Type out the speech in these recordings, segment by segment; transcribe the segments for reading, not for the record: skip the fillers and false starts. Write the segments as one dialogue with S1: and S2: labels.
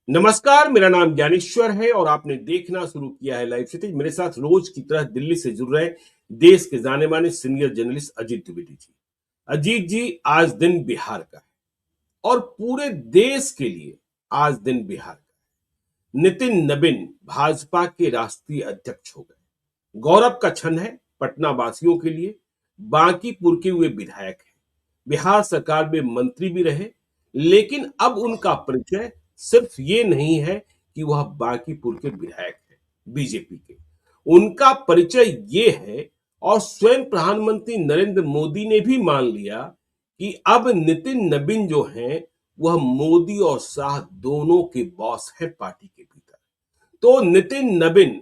S1: नमस्कार, मेरा नाम ज्ञानेश्वर है और आपने देखना शुरू किया है लाइव क्षितिज। मेरे साथ रोज की तरह दिल्ली से जुड़ रहे देश के जाने माने सीनियर जर्नलिस्ट अजीत द्विवेदी जी। अजीत जी, आज दिन बिहार का है और पूरे देश के लिए आज दिन बिहार का है। नितिन नबीन भाजपा के राष्ट्रीय अध्यक्ष हो गए। गौरव का क्षण है पटना वासियों के लिए। बांकीपुर के हुए विधायक हैं, बिहार सरकार में मंत्री भी रहे, लेकिन अब उनका परिचय सिर्फ ये नहीं है कि वह बांकीपुर के विधायक हैं बीजेपी के। उनका परिचय ये है, और स्वयं प्रधानमंत्री नरेंद्र मोदी ने भी मान लिया कि अब नितिन नबीन जो हैं वह मोदी और शाह दोनों के बॉस हैं पार्टी के भीतर। तो नितिन नबीन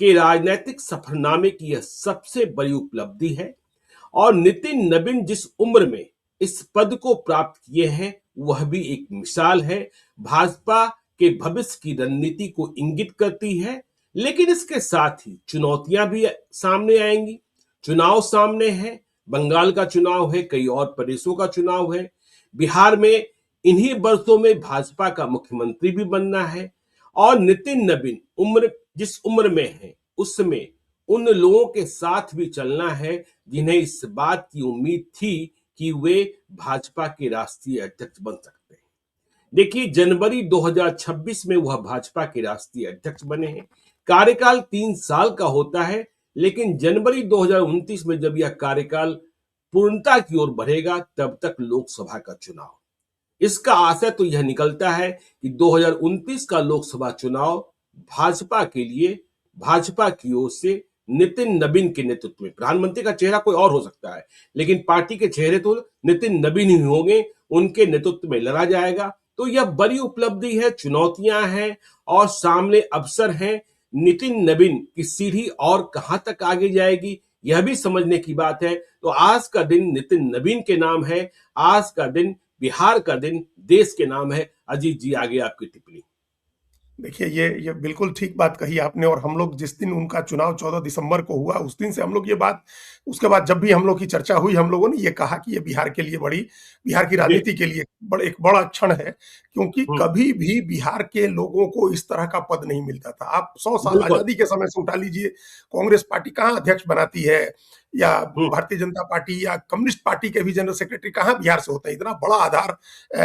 S1: के राजनीतिक सफरनामे की यह सबसे बड़ी उपलब्धि है। और नितिन नबीन जिस उम्र में इस पद को प्राप्त किए हैं वह भी एक मिसाल है, भाजपा के भविष्य की रणनीति को इंगित करती है। लेकिन इसके साथ ही चुनौतियां भी सामने आएंगी। चुनाव सामने है, बंगाल का चुनाव है, कई और प्रदेशों का चुनाव है, बिहार में इन्हीं वर्षों में भाजपा का मुख्यमंत्री भी बनना है। और नितिन नबीन जिस उम्र में है उसमें उन लोगों के साथ भी चलना है जिन्हें इस बात की उम्मीद थी कि वे भाजपा के राष्ट्रीय अध्यक्ष बन सकते हैं। देखिए, जनवरी 2026 में वह भाजपा के राष्ट्रीय अध्यक्ष बने हैं। कार्यकाल 3 साल का होता है, लेकिन जनवरी 2029 में जब यह कार्यकाल पूर्णता की ओर बढ़ेगा तब तक लोकसभा का चुनाव। इसका आशय तो यह निकलता है कि 2029 का लोकसभा चुनाव भाजपा के लिए भाजपा की ओर से नितिन नबीन के नेतृत्व में, प्रधानमंत्री का चेहरा कोई और हो सकता है लेकिन पार्टी के चेहरे तो नितिन नबीन ही होंगे, उनके नेतृत्व में लड़ा जाएगा। तो यह बड़ी उपलब्धि है, चुनौतियां हैं और सामने अवसर हैं। नितिन नबीन की सीढ़ी और कहां तक आगे जाएगी यह भी समझने की बात है। तो आज का दिन नितिन नबीन के नाम है, आज का दिन बिहार का दिन देश के नाम है। अजीत जी, आगे आपकी टिप्पणी।
S2: देखिए, ये बिल्कुल ठीक बात कही आपने। और हम लोग जिस दिन उनका चुनाव 14 दिसंबर को हुआ उस दिन से हम लोग ये बात, उसके बाद जब भी हम लोग की चर्चा हुई हम लोगों ने ये कहा कि ये बिहार के लिए बिहार की
S1: जी।
S2: राजनीति के लिए एक बड़ा क्षण है, क्योंकि
S1: हम्म।
S2: कभी भी बिहार के लोगों को इस तरह का पद नहीं मिलता था। आप 100 साल
S1: बिल्कुल।
S2: आजादी के समय से उठा लीजिए, कांग्रेस पार्टी कहाँ अध्यक्ष बनाती है, या
S1: हम्म।
S2: भारतीय जनता पार्टी या कम्युनिस्ट पार्टी के भी जनरल सेक्रेटरी कहाँ बिहार से होता है। इतना बड़ा आधार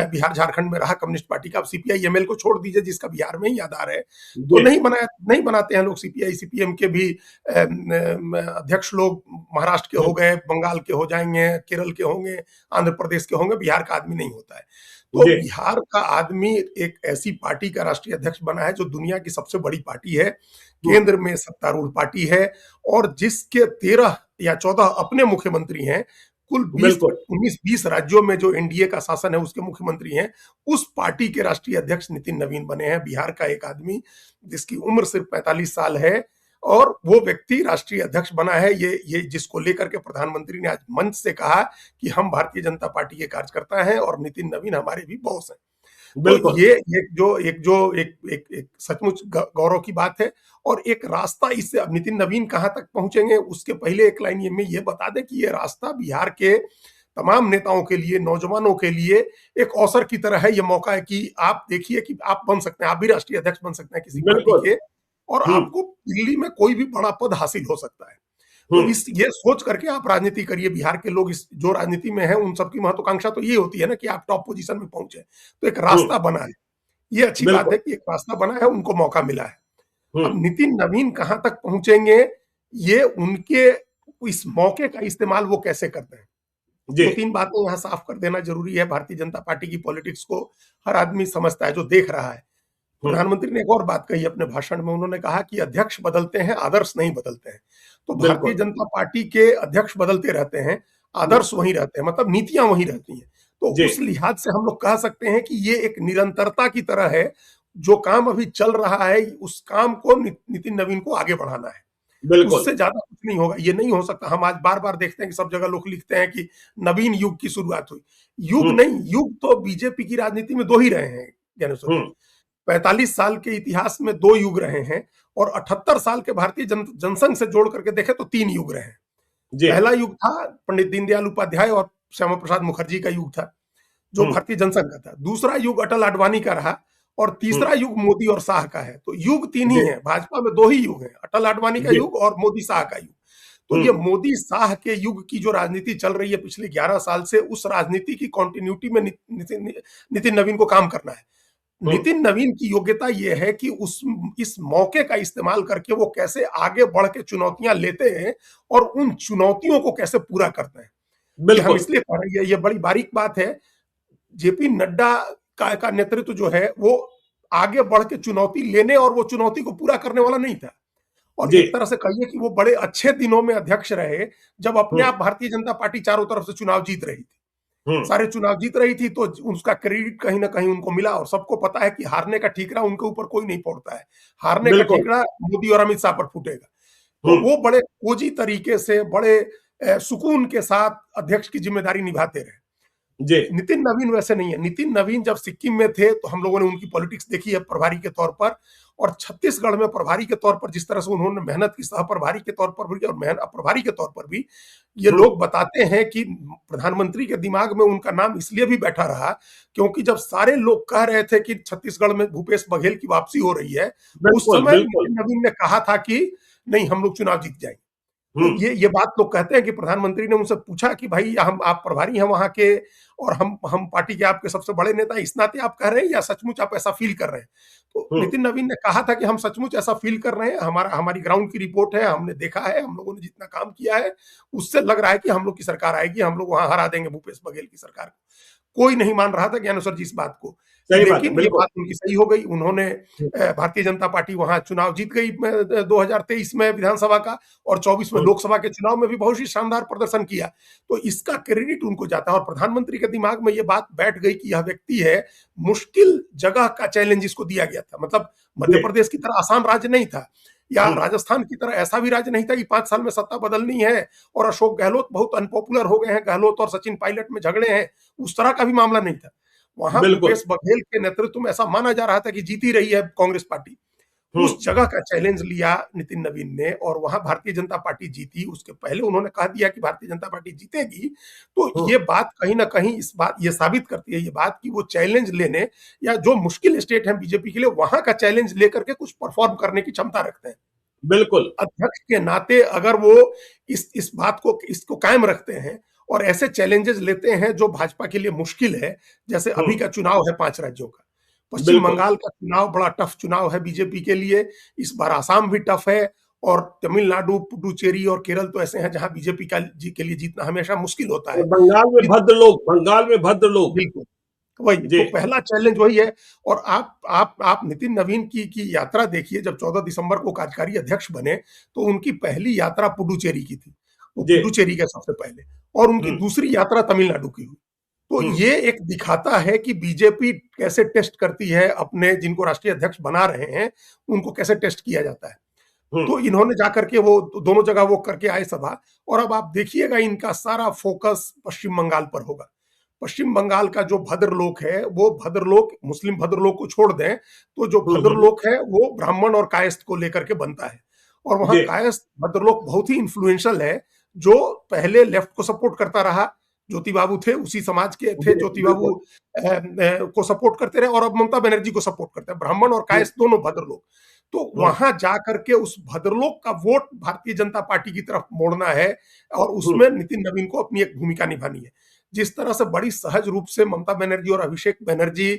S2: बिहार झारखंड में रहा कम्युनिस्ट पार्टी का। अब सीपीआई एमएल को छोड़ दीजिए जिसका बिहार में ही आधार है, तो
S1: जी।
S2: नहीं बनाते हैं लोग। सीपीआई सीपीएम के भी अध्यक्ष लोग महाराष्ट्र के हो गए, बंगाल के हो जाएंगे, केरल के होंगे, आंध्र प्रदेश के होंगे, बिहार का आदमी नहीं होता है। तो
S1: जी।
S2: बिहार का आदमी एक ऐसी पार्टी का राष्ट्रीय अध्यक्ष बना है जो दुनिया की सबसे बड़ी पार्टी है,
S1: हम्म।
S2: केंद्र में सत्तारूढ़ पार्टी है, और जिसके 13 या 14 अपने मुख्यमंत्री हैं। कुल 20
S1: बिल्कुल।
S2: 19-20 राज्यों में जो एनडीए का शासन है उसके मुख्यमंत्री हैं। उस पार्टी के राष्ट्रीय अध्यक्ष नितिन नवीन बने हैं, बिहार का एक आदमी जिसकी उम्र सिर्फ 45 साल है, और वो व्यक्ति राष्ट्रीय अध्यक्ष बना है। ये जिसको लेकर के प्रधानमंत्री ने आज मंच से कहा कि हम भारतीय जनता पार्टी के कार्यकर्ता हैं और नितिन नवीन हमारे भी बॉस हैं। तो
S1: बिल्कुल।
S2: ये एक सचमुच गौरव की बात है। और एक रास्ता, इससे अब नितिन नवीन कहां तक पहुंचेंगे उसके पहले एक लाइन ये बता दें कि ये रास्ता बिहार के तमाम नेताओं के लिए, नौजवानों के लिए एक अवसर की तरह है। ये मौका है कि आप देखिए कि आप बन सकते हैं, आप भी राष्ट्रीय अध्यक्ष बन सकते हैं किसी पार्टी
S1: बिल्कुल।
S2: के, और
S1: हम्म।
S2: आपको दिल्ली में कोई भी बड़ा पद हासिल हो सकता है। तो
S1: हम्म।
S2: इस ये सोच करके आप राजनीति करिए। बिहार के लोग इस जो राजनीति में है उन सबकी महत्वाकांक्षा तो ये होती है ना कि आप टॉप पोजीशन में पहुंचे। तो एक
S1: हम्म।
S2: रास्ता बना है, ये अच्छी बात है
S1: बिल्कुल।
S2: कि एक रास्ता बना है, उनको मौका मिला है।
S1: हम्म।
S2: अब नितिन नवीन कहां तक पहुंचेंगे, ये उनके इस मौके का इस्तेमाल वो कैसे करते हैं।
S1: जी।
S2: 2-3 बातें यहां साफ कर देना जरूरी है। भारतीय जनता पार्टी की पॉलिटिक्स को हर आदमी समझता है जो देख रहा है।
S1: हम्म।
S2: प्रधानमंत्री ने एक और बात कही अपने भाषण में, उन्होंने कहा कि अध्यक्ष बदलते हैं, आदर्श नहीं बदलते हैं। तो भारतीय
S1: बिल्कुल।
S2: जनता पार्टी के अध्यक्ष बदलते रहते हैं,
S1: हम्म।
S2: आदर्श वही रहते हैं, मतलब नीतियां वही रहती हैं। तो
S1: जी।
S2: उस लिहाज से हम लोग कह सकते हैं कि ये एक निरंतरता की तरह है। जो काम अभी चल रहा है उस काम को नितिन नवीन को आगे बढ़ाना है,
S1: बिल्कुल।
S2: उससे ज्यादा कुछ नहीं होगा। ये नहीं हो सकता। हम आज बार बार देखते हैं कि सब जगह लोग लिखते हैं कि नवीन युग की शुरुआत हुई। युग
S1: हम्म।
S2: नहीं, युग तो बीजेपी की राजनीति में दो ही रहे हैं ज्ञानेश्वर जी।
S1: हम्म।
S2: 45 साल के इतिहास में 2 युग रहे हैं, और 78 साल के भारतीय जनसंघ से जोड़ करके देखें तो 3 युग रहे हैं।
S1: जी।
S2: पहला युग था पंडित दीनदयाल उपाध्याय और श्यामा प्रसाद मुखर्जी का युग था, जो
S1: हम्म।
S2: भारतीय जनसंघ का था। दूसरा युग अटल आडवाणी का रहा, और तीसरा युग मोदी और शाह का है। तो युग तीन ही
S1: जी
S2: है, भाजपा में दो ही युग है, अटल आडवाणी का
S1: जी।
S2: युग और मोदी शाह का युग। तो ये मोदी शाह के युग की जो राजनीति चल रही है पिछले 11 साल से, उस राजनीति की कंटिन्यूटी में नितिन नवीन को काम करना है।
S1: हम्म।
S2: नितिन नवीन की योग्यता यह है कि उस इस मौके का इस्तेमाल करके वो कैसे आगे बढ़ के चुनौतियां लेते हैं और उन चुनौतियों को कैसे पूरा करते हैं। ये हम
S1: बिल्कुल।
S2: इसलिए कह रहे हैं, ये बड़ी बारीक बात है। जेपी नड्डा का नेतृत्व जो है वो आगे बढ़ के चुनौती लेने और वो चुनौती को पूरा करने वाला नहीं था। और
S1: जी।
S2: एक तरह से कहिए कि वो बड़े अच्छे दिनों में अध्यक्ष रहे, जब अपने
S1: हम्म
S2: आप भारतीय जनता पार्टी चारों तरफ से चुनाव जीत रही थी,
S1: हम्म।
S2: सारे चुनाव जीत रही थी, तो उसका क्रेडिट कहीं ना कहीं उनको मिला। और सबको पता है कि हारने का ठीकरा उनके ऊपर कोई नहीं फोड़ता है, हारने का
S1: बिल्कुल।
S2: ठीकरा मोदी और अमित शाह पर फूटेगा। तो
S1: हम्म।
S2: वो बड़े कोजी तरीके से, बड़े सुकून के साथ अध्यक्ष की जिम्मेदारी निभाते रहे।
S1: जी
S2: नितिन नवीन वैसे नहीं है। नितिन नवीन जब सिक्किम में थे तो हम लोगों ने उनकी पॉलिटिक्स देखी है प्रभारी के तौर पर, और छत्तीसगढ़ में प्रभारी के तौर पर जिस तरह से उन्होंने मेहनत की, सह प्रभारी के तौर पर भी और प्रभारी के तौर पर भी, ये
S1: हम्म।
S2: लोग बताते हैं कि प्रधानमंत्री के दिमाग में उनका नाम इसलिए भी बैठा रहा क्योंकि जब सारे लोग कह रहे थे कि छत्तीसगढ़ में भूपेश बघेल की वापसी हो रही है, उस
S1: बिल्कुल
S2: समय
S1: बिल्कुल।
S2: नितिन नवीन ने कहा था कि नहीं, हम लोग चुनाव जीत जाएंगे। तो
S1: हम्म
S2: ये बात लोग कहते हैं कि प्रधानमंत्री ने उनसे पूछा कि भाई हम, आप प्रभारी हैं वहां के और हम पार्टी के आपके सबसे बड़े नेता हैं, इस नाते आप कह रहे हैं या सचमुच आप ऐसा फील कर रहे हैं? तो
S1: हम्म।
S2: नितिन नवीन ने कहा था कि हम सचमुच ऐसा फील कर रहे हैं, हमारी ग्राउंड की रिपोर्ट है, हमने देखा है, हम लोगों ने जितना काम किया है उससे लग रहा है कि हम लोग की सरकार आएगी, हम लोग वहां हरा देंगे भूपेश बघेल की सरकार को। कोई नहीं मान रहा था ज्ञानेश्वर जी इस बात को,
S1: सही बात है
S2: लेकिन ये
S1: बिल्कुल।
S2: बात उनकी सही हो गई। उन्होंने
S1: हम्म
S2: भारतीय जनता पार्टी वहां चुनाव जीत गई 2023 में विधानसभा का, और 24 में
S1: हम्म।
S2: लोकसभा के चुनाव में भी बहुत ही शानदार प्रदर्शन किया। तो इसका क्रेडिट उनको जाता है और प्रधानमंत्री के दिमाग में यह बात बैठ गई कि यह व्यक्ति है। मुश्किल जगह का चैलेंज इसको दिया गया था, मतलब मध्य
S1: जी।
S2: प्रदेश की तरह आसान राज्य नहीं था, या
S1: हम्म।
S2: राजस्थान की तरह ऐसा भी राज्य नहीं था कि 5 साल में सत्ता बदलनी है और अशोक गहलोत बहुत अनपॉपुलर हो गए हैं, गहलोत और सचिन पायलट में झगड़े हैं, उस तरह का भी मामला नहीं था। वहां
S1: बिल्कुल।
S2: भूपेश बघेल के नेतृत्व में ऐसा माना जा रहा था कि जीती रही है कांग्रेस पार्टी।
S1: हम्म
S2: उस जगह का चैलेंज लिया नितिन नवीन ने और वहां भारतीय जनता पार्टी जीती। उसके पहले उन्होंने कह दिया कि भारतीय जनता पार्टी जीतेगी। तो
S1: हम्म।
S2: ये बात कहीं ना कहीं इस बात ये साबित करती है, ये बात कि वो चैलेंज लेने, या जो मुश्किल स्टेट है बीजेपी के लिए, वहां का चैलेंज लेकर के कुछ परफॉर्म करने की क्षमता रखते हैं।
S1: बिल्कुल।
S2: अध्यक्ष के नाते अगर वो इस बात को, इसको कायम रखते हैं और ऐसे चैलेंजेस लेते हैं जो भाजपा के लिए मुश्किल है, जैसे अभी
S1: हम्म।
S2: का चुनाव है 5 राज्यों का। पश्चिम
S1: बिल्कुल।
S2: बंगाल का चुनाव बड़ा टफ चुनाव है बीजेपी के लिए, इस बार आसाम भी टफ है, और तमिलनाडु, पुडुचेरी और केरल तो ऐसे हैं जहां बीजेपी के लिए जीतना हमेशा मुश्किल होता
S1: और
S2: है।
S1: बंगाल में भद्र लोग, बंगाल में भद्र लोग।
S2: बिल्कुल, वही
S1: जी
S2: तो पहला चैलेंज वही है। और आप नितिन नवीन की यात्रा देखिए, जब 14 दिसंबर को कार्यकारी अध्यक्ष बने तो उनकी पहली यात्रा पुडुचेरी की थी, वो
S1: जी।
S2: पुडुचेरी के सबसे पहले, और उनकी
S1: हम्म
S2: दूसरी यात्रा तमिलनाडु की हुई। तो
S1: हम्म
S2: ये एक दिखाता है कि बीजेपी कैसे टेस्ट करती है अपने, जिनको राष्ट्रीय अध्यक्ष बना रहे हैं उनको कैसे टेस्ट किया जाता है।
S1: हम्म।
S2: तो इन्होंने जाकर के वो दोनों जगह वो करके आए सभा, और अब आप देखिएगा इनका सारा फोकस पश्चिम बंगाल पर होगा। पश्चिम बंगाल का जो भद्रलोक है, वो भद्रलोक, मुस्लिम भद्रलोक को छोड़ दें तो जो
S1: हम्म।
S2: भद्रलोक है वो ब्राह्मण और कायस्थ को लेकर के बनता है। और वहां
S1: जी
S2: कायस्थ भद्रलोक बहुत ही इंफ्लुएंशियल है, जो पहले लेफ्ट को सपोर्ट करता रहा, ज्योति बाबू थे उसी समाज के थे,
S1: जी
S2: ज्योति बाबू
S1: बिल्कुल।
S2: को सपोर्ट करते रहे, और अब ममता बनर्जी को सपोर्ट करते हैं, ब्राह्मण और
S1: हम्म
S2: कायस्थ दोनों भद्रलोक। तो
S1: हम्म
S2: वहां जाकर के उस भद्रलोक का वोट भारतीय जनता पार्टी की तरफ मोड़ना है, और
S1: हम्म।
S2: उसमें नितिन नवीन को अपनी एक भूमिका निभानी है। जिस तरह से बड़ी सहज रूप से ममता बनर्जी और अभिषेक बनर्जी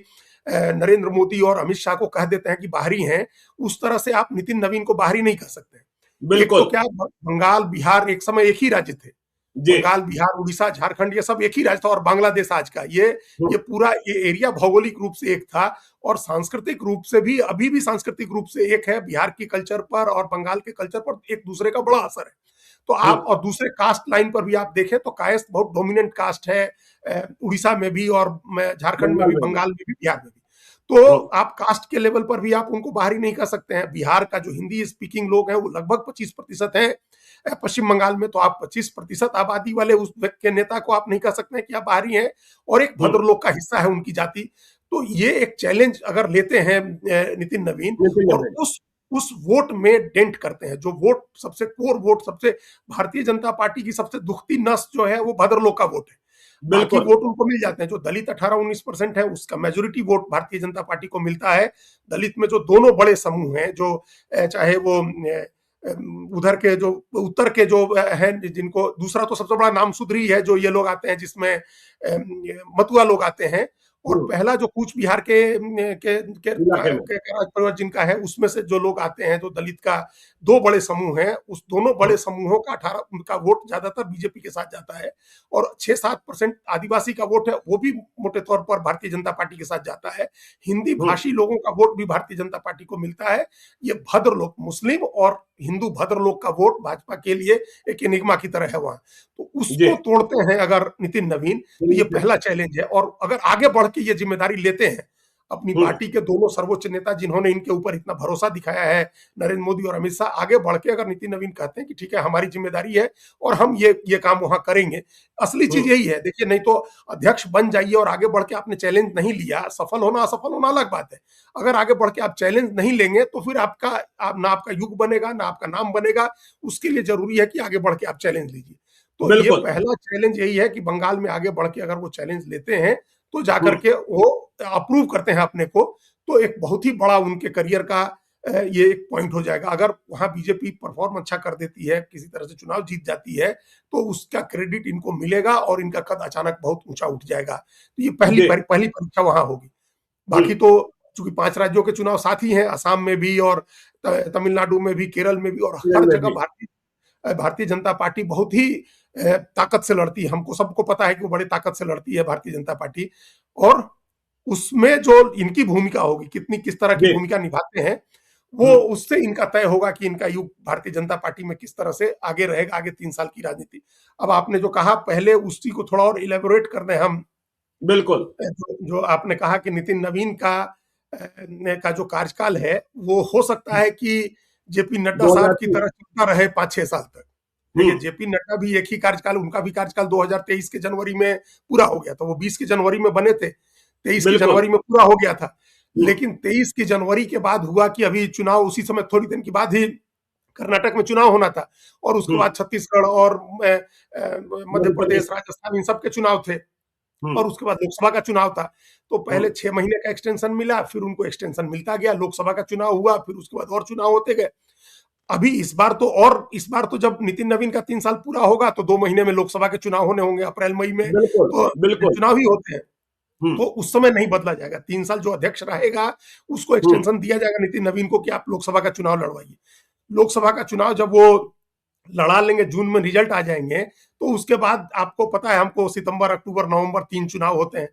S2: नरेंद्र मोदी और अमित शाह को कह देते हैं कि बाहरी हैं, उस तरह से आप नितिन नवीन को बाहरी नहीं कह सकते। एक तो
S1: बिल्कुल।
S2: क्या, बंगाल बिहार एक समय एक ही राज्य थे,
S1: जी।
S2: बंगाल बिहार उड़ीसा झारखंड ये सब एक ही राज्य था, और बांग्लादेश आज का ये
S1: हम्म
S2: पूरा ये एरिया भौगोलिक रूप से एक था, और सांस्कृतिक रूप से भी अभी भी सांस्कृतिक रूप से एक है। बिहार की कल्चर पर और बंगाल के कल्चर पर एक दूसरे का बड़ा असर है। तो आप,
S1: हम्म
S2: और दूसरे कास्ट लाइन पर भी आप देखें तो कायस्थ बहुत डोमिनेंट कास्ट है, उड़ीसा में भी और झारखंड में
S1: बंगाल
S2: भी,
S1: में भी।
S2: बंगाल में भी, बिहार में भी। तो
S1: हम्म
S2: आप कास्ट के लेवल पर भी आप उनको बाहरी नहीं कर सकते हैं। बिहार का जो हिंदी स्पीकिंग लोग हैं वो लगभग 25% है, पश्चिम बंगाल में तो आप 25% आबादी वाले उस व्यक्ति के नेता को आप नहीं कह सकते हैं कि आप बाहरी हैं, और एक
S1: हम्म।
S2: भद्रलोक का हिस्सा है उनकी जाति। तो ये एक चैलेंज अगर लेते हैं नितिन नवीन,
S1: नितिन
S2: और
S1: नवीन।
S2: उस वोट में डेंट करते हैं, जो वोट सबसे कोर वोट, सबसे भारतीय जनता पार्टी की सबसे दुखती नस जो है वो भद्रलोक का वोट है। बाकी
S1: बिल्कुल।
S2: वोट उनको मिल जाते हैं। जो दलित 18-19% है उसका majority vote Bharatiya Janata party को मिलता है। दलित में जो दोनों बड़े समूह हैं, जो चाहे वो उधर के जो उत्तर के जो हैं, जिनको दूसरा तो सबसे बड़ा नामशूद्र ही है, जो ये लोग आते हैं जिसमें मतुआ लोग आते हैं, और
S1: हम्म,
S2: पहला जो कूच बिहार
S1: इलाके में।
S2: के राज परिवार जिनका है, उसमें से जो लोग आते हैं, जो दलित का दो बड़े समूह हैं, उस दोनों बड़े
S1: हम्म,
S2: समूहों का 18 उनका वोट ज्यादातर बीजेपी के साथ जाता है। और 6-7% आदिवासी का वोट है, वो भी मोटे तौर पर भारतीय जनता पार्टी के साथ जाता है। हिंदी
S1: हम्म,
S2: भाषी लोगों का वोट भी भारतीय जनता पार्टी को मिलता है। ये भद्र लोग, मुस्लिम और हिंदू भद्र लोग का वोट भाजपा के लिए एक एनिग्मा की तरह है वहां। तो
S1: जी।
S2: उसको तोड़ते हैं अगर नितिन नवीन, तो ये पहला चैलेंज है। और अगर आगे बढ़ के ये जिम्मेदारी लेते हैं, अपनी
S1: हम्म,
S2: पार्टी के दोनों सर्वोच्च नेता जिन्होंने इनके ऊपर इतना भरोसा दिखाया है, नरेंद्र मोदी और अमित शाह, आगे बढ़ के अगर नितिन नवीन कहते हैं कि ठीक है हमारी जिम्मेदारी है और हम ये काम वहां करेंगे, असली चीज
S1: हम्म,
S2: यही है। देखिए, नहीं तो अध्यक्ष बन जाइए और आगे बढ़ के आपने चैलेंज नहीं लिया, सफल होना असफल होना अलग बात है। अगर आगे बढ़ के आप चैलेंज नहीं लेंगे तो फिर ना आपका युग बनेगा, ना आपका नाम बनेगा। उसके लिए जरूरी है कि आगे बढ़ के आप चैलेंज लीजिए। तो ये
S1: बिल्कुल।
S2: पहला चैलेंज यही है कि बंगाल में आगे बढ़ के अगर वो चैलेंज लेते हैं, तो जाकर
S1: हम्म,
S2: के वो अप्रूव करते हैं अपने को, तो एक बहुत ही बड़ा उनके करियर का ये एक पॉइंट हो जाएगा। अगर वहां बीजेपी परफॉर्म अच्छा कर देती है, किसी तरह से चुनाव जीत जाती है, तो उसका क्रेडिट इनको मिलेगा और इनका कद अचानक बहुत ऊंचा उठ जाएगा। तो ये
S1: जी।
S2: पहली परीक्षा वहां होगी। बाकी
S1: हम्म,
S2: तो चूंकि 5 राज्यों के चुनाव साथ ही हैं, असम में भी और तमिलनाडु में भी, केरल में भी, और हर
S1: में
S2: जगह
S1: भी।
S2: भारतीय जनता पार्टी बहुत ही ताकत से लड़ती है। हमको सबको पता है कि वो बड़े ताकत से लड़ती है भारतीय जनता पार्टी। और उसमें जो इनकी भूमिका होगी, किस तरह की
S1: जी।
S2: भूमिका निभाते हैं, वो
S1: हम्म,
S2: उससे इनका तय होगा कि इनका युग भारतीय जनता पार्टी में किस तरह से आगे रहेगा, आगे 3 साल की राजनीति। अब आपने जो कहा, पहले उसी को थोड़ा और इलेबोरेट कर दें हम।
S1: बिल्कुल।
S2: जो आपने कहा कि नितिन नवीन का जो कार्यकाल है, वो हो सकता है कि जेपी नड्डा साहब की
S1: 2003।
S2: तरह चलता रहे 5-6 साल तक। देखिए,
S1: हम्म,
S2: जेपी नड्डा भी एक ही कार्यकाल, उनका भी कार्यकाल 2023 के जनवरी में पूरा हो गया था। वो 20 के जनवरी में बने थे, 23 की
S1: बिल्कुल।
S2: जनवरी में पूरा हो गया था।
S1: हम्म,
S2: लेकिन 23 की जनवरी के बाद हुआ कि अभी चुनाव, उसी समय थोड़ी दिन के बाद ही कर्नाटक में चुनाव होना था, और उसके
S1: हम्म,
S2: बाद छत्तीसगढ़ और मध्य
S1: मध्य
S2: प्रदेश,
S1: प्रदेश।
S2: राजस्थान, इन सब के चुनाव थे।
S1: हम्म,
S2: और उसके बाद लोकसभा का चुनाव था। तो पहले
S1: हम्म,
S2: 6 महीने का एक्सटेंशन मिला, फिर उनको एक्सटेंशन मिलता गया, लोकसभा का चुनाव हुआ, फिर उसके बाद और चुनाव होते गए। अभी इस बार तो जब नितिन नवीन का 3 साल पूरा होगा, तो 2 महीने में लोकसभा के चुनाव होने होंगे, अप्रैल मई में
S1: बिल्कुल।
S2: तो
S1: बिल्कुल।
S2: चुनाव ही होते हैं।
S1: हम्म,
S2: तो उस समय नहीं बदला जाएगा। 3 साल जो अध्यक्ष रहेगा, उसको
S1: हम्म,
S2: एक्सटेंशन दिया जाएगा नितिन नवीन को कि आप लोकसभा का चुनाव लड़वाइए। लोकसभा का चुनाव जब वो लड़ा लेंगे, जून में रिजल्ट आ जाएंगे, तो उसके बाद आपको पता है, हमको सितंबर, अक्टूबर, नवंबर 3 चुनाव होते हैं।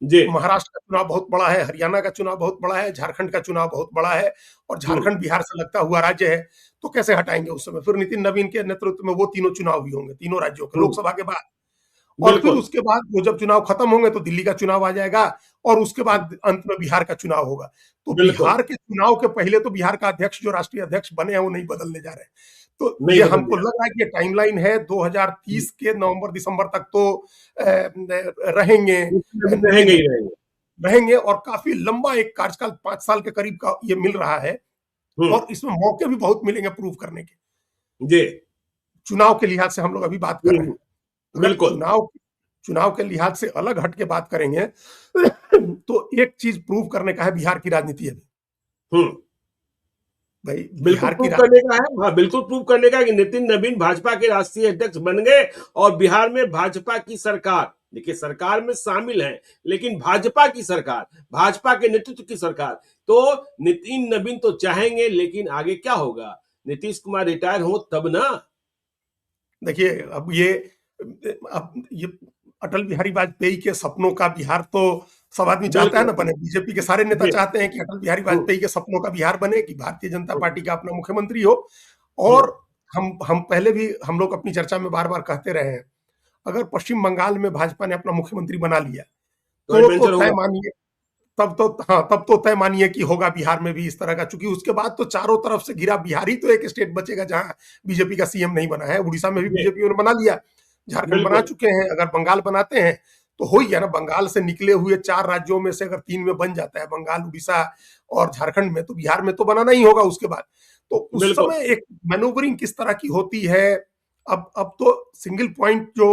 S1: जी।
S2: महाराष्ट्र का चुनाव बहुत बड़ा है, हरियाणा का चुनाव बहुत बड़ा है, झारखंड का चुनाव बहुत बड़ा है, और
S1: हम्म,
S2: झारखंड बिहार से लगता हुआ राज्य है। तो कैसे हटाएंगे उस समय? फिर नितिन नवीन के नेतृत्व में वो तीनों चुनाव भी होंगे, तीनों राज्यों के,
S1: हम्म,
S2: लोकसभा के बाद। और फिर
S1: बिल्कुल।
S2: उसके बाद वो जब चुनाव खत्म होंगे, तो दिल्ली का चुनाव आ जाएगा, और उसके बाद अंत में बिहार का चुनाव होगा। तो
S1: बिल्कुल।
S2: बिहार के चुनाव के पहले तो बिहार का अध्यक्ष, जो राष्ट्रीय अध्यक्ष बने हैं, वो नहीं बदलने जा रहे हैं। तो
S1: नहीं
S2: ये
S1: बदल
S2: हमको
S1: दिया।
S2: लग रहा है कि ये टाइमलाइन है,
S1: हम्म,
S2: 2030 के नवंबर दिसंबर तक तो रहेंगे
S1: रहेंगे
S2: नितिन,
S1: ही रहेंगे।
S2: रहेंगे। और काफी लंबा एक कार्यकाल, 5 साल के करीब का ये मिल रहा है।
S1: हम्म,
S2: और इसमें मौके भी बहुत मिलेंगे प्रूव करने के।
S1: जी।
S2: चुनाव के लिहाज से हम लोग अभी बात कर रहे
S1: हम्म,
S2: हैं। अगर
S1: बिल्कुल।
S2: चुनाव के लिहाज से अलग हट के बात करेंगे, तो एक चीज प्रूव करने का है बिहार की राजनीति अभी।
S1: हम्म,
S2: भाई,
S1: बिल्कुल
S2: बिहार की
S1: प्रूव करने
S2: राजनीति,
S1: का है। हाँ, बिल्कुल प्रूव करने का है कि नितिन नवीन भाजपा के राष्ट्रीय अध्यक्ष बन गए और बिहार में भाजपा की सरकार, देखिए सरकार में शामिल है, लेकिन भाजपा की सरकार, भाजपा के नेतृत्व की सरकार। तो नितिन नवीन तो चाहेंगे, लेकिन आगे क्या होगा? नीतीश कुमार रिटायर हो तब ना।
S2: देखिए, अब ये अटल बिहारी वाजपेयी के सपनों का बिहार तो सब आदमी चाहता है
S1: बिल्कुल।
S2: ना बने। बीजेपी के सारे नेता
S1: जी।
S2: चाहते हैं कि अटल बिहारी
S1: हम्म,
S2: वाजपेयी के सपनों का बिहार बने, कि भारतीय जनता
S1: हम्म,
S2: पार्टी का अपना मुख्यमंत्री हो।
S1: हम्म,
S2: और हम पहले भी हम लोग अपनी चर्चा में बार बार कहते रहे हैं, अगर पश्चिम बंगाल में भाजपा ने अपना मुख्यमंत्री बना लिया,
S1: तो
S2: तो
S1: एडवेंचर
S2: तय
S1: होगा।
S2: मानिए, तब तो हाँ, तब तो तय मानिए कि होगा बिहार में भी इस तरह का। चूंकि उसके बाद तो चारों तरफ से घिरा, बिहार ही तो एक स्टेट बचेगा जहां बीजेपी का सीएम नहीं बना है। उड़ीसा में भी
S1: जी।
S2: बीजेपी ने बना लिया, झारखंड बना
S1: बिल्कुल।
S2: चुके हैं, अगर बंगाल बनाते हैं तो हो ही गया ना। बंगाल से निकले हुए 4 राज्यों में से अगर 3 में बन जाता है, बंगाल, उड़ीसा और झारखंड में, तो बिहार में तो बनाना ही होगा उसके बाद। तो उस
S1: बिल्कुल।
S2: समय एक मैनूवरिंग किस तरह की होती है। अब तो सिंगल पॉइंट जो